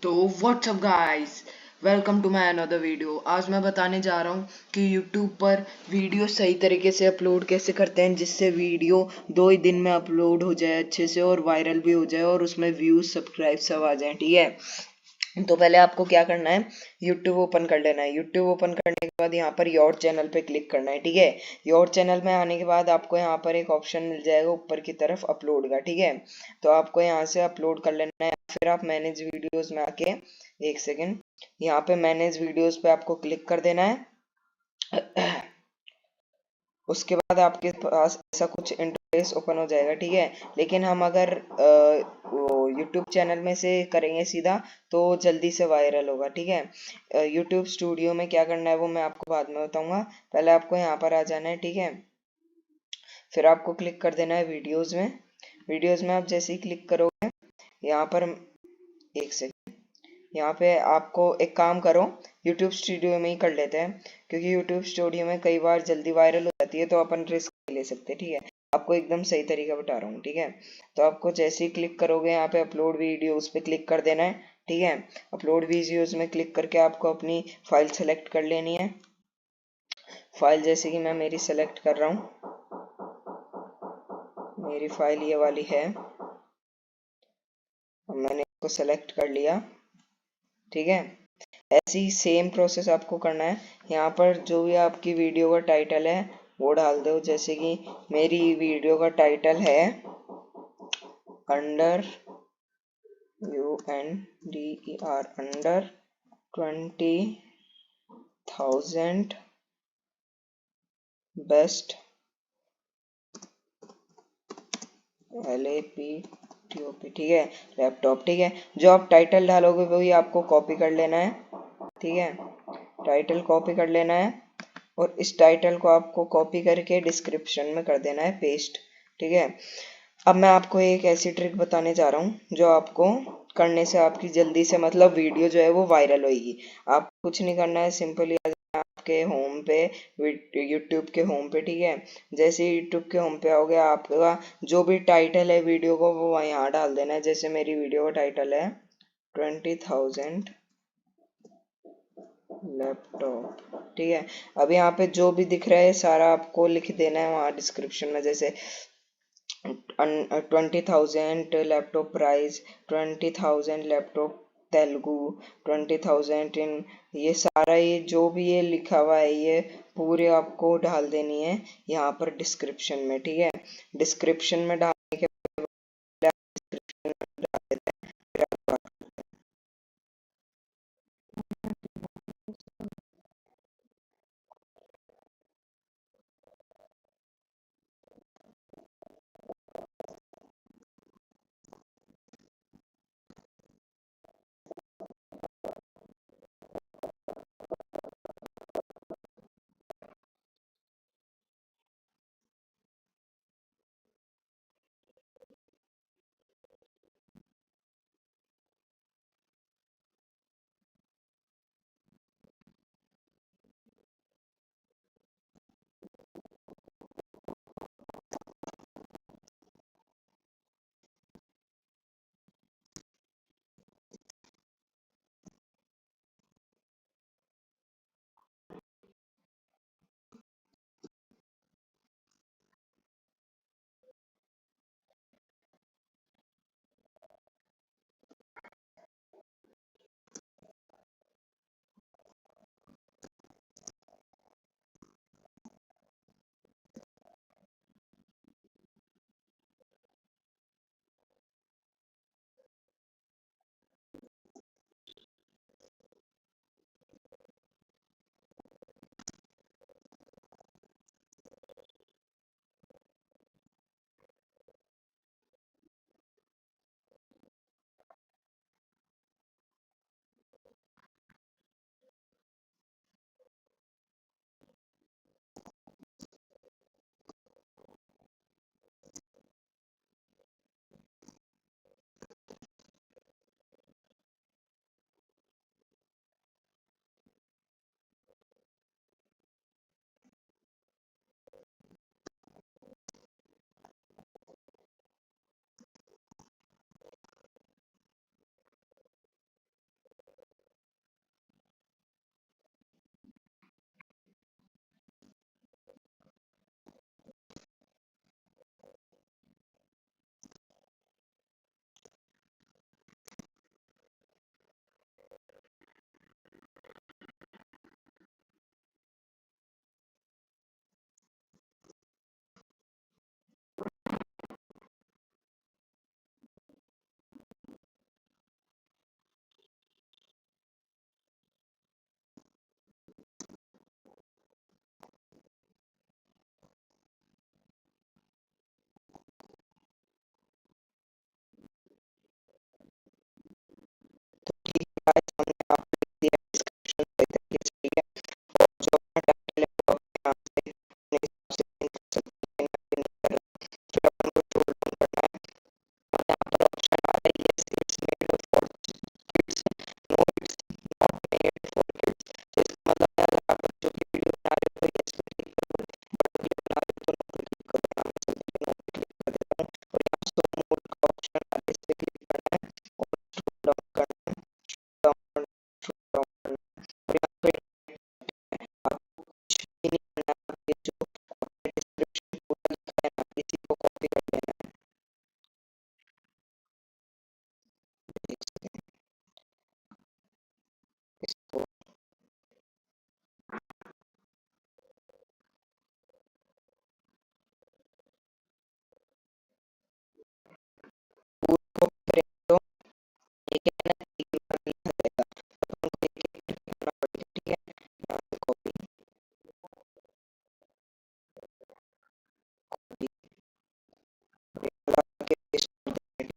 तो what's up guys, welcome to my another video. आज मैं बताने जा रहा हूँ कि यूट्यूब पर वीडियो सही तरीके से अपलोड कैसे करते हैं, जिससे वीडियो 2 ही दिन में अपलोड हो जाए अच्छे से और वायरल भी हो जाए और उसमें व्यूज सब्सक्राइब सब आ जाए। ठीक है, तो पहले आपको क्या करना है, यूट्यूब ओपन कर लेना है। यूट्यूब ओपन करने के बाद यहाँ पर योर चैनल पे क्लिक करना है। ठीक है, योर चैनल में आने के बाद आपको यहाँ पर एक ऑप्शन मिल जाएगा ऊपर की तरफ अपलोड का। ठीक है, तो आपको यहाँ से अपलोड कर लेना है। फिर आप मैनेज वीडियोस में आके, एक सेकेंड, यहाँ पे मैनेज वीडियोस पे आपको क्लिक कर देना है। उसके बाद आपके पास ऐसा कुछ इंटरफेस ओपन हो जाएगा। ठीक है, लेकिन हम अगर यूट्यूब चैनल में से करेंगे सीधा तो जल्दी से वायरल होगा। ठीक है, यूट्यूब स्टूडियो में क्या करना है वो मैं आपको बाद में बताऊंगा। पहले आपको यहाँ पर आ जाना है। ठीक है, फिर आपको क्लिक कर देना है वीडियोस में। वीडियोस में आप जैसे ही क्लिक करोगे यहाँ पर, एक सेकेंड, यहाँ पे आपको एक काम करो, यूट्यूब स्टूडियो में ही कर लेते हैं, क्योंकि यूट्यूब स्टूडियो में कई बार जल्दी वायरल हो जाती है तो अपन रिस्क नहीं ले सकते। ठीक है, आपको एकदम सही तरीका बता रहा हूँ। ठीक है, तो आपको जैसे ही क्लिक करोगे यहाँ पे अपलोड वीडियोस पे क्लिक कर देना है। ठीक है, अपलोड वीडियोस में क्लिक करके आपको अपनी फाइल सेलेक्ट कर लेनी है। फाइल जैसे कि मैं मेरी सेलेक्ट कर रहा हूँ, मेरी फाइल ये वाली है। अब मैंने इसको सेलेक्ट कर लिया। ठीक है, ऐसी सेम प्रोसेस आपको करना है। यहाँ पर जो भी आपकी वीडियो का टाइटल है वो डाल दो। जैसे कि मेरी वीडियो का टाइटल है अंडर अंडर 20,000 बेस्ट LAPTOP। ठीक है, लैपटॉप। ठीक है, जो आप टाइटल डालोगे वही आपको कॉपी कर लेना है। ठीक है, टाइटल कॉपी कर लेना है और इस टाइटल को आपको कॉपी करके डिस्क्रिप्शन में कर देना है पेस्ट। ठीक है, अब मैं आपको एक ऐसी ट्रिक बताने जा रहा हूँ जो आपको करने से आपकी जल्दी से मतलब वीडियो जो है वो वायरल होगी। आप कुछ नहीं करना है, सिंपली आपके होम पे, यूट्यूब के होम पे। ठीक है, जैसे यूट्यूब के होम पे आओगे आपका जो भी टाइटल है वीडियो को वो यहाँ डाल देना है। जैसे मेरी वीडियो का टाइटल है 20,000 लैपटॉप। ठीक है, अब यहाँ पे जो भी दिख रहा है सारा आपको लिख देना है वहाँ डिस्क्रिप्शन में। जैसे 20,000 लैपटॉप प्राइस, 20,000 लैपटॉप तेलुगु, 20,000 इन, ये सारा ये जो भी ये लिखा हुआ है ये पूरे आपको डाल देनी है यहाँ पर डिस्क्रिप्शन में। ठीक है, डिस्क्रिप्शन में डालने के बाद डिस्क्रिप्शन में डाल देते हैं। फिर एक सेकंड, इसको पूरे को करें तो एक है ना, एक बार नहीं रहेगा, तो हमको एक एक करना पड़ेगा, ठीक है। यहाँ पे कॉपी कॉपी लगा के पेस्ट कर देंगे।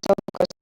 कर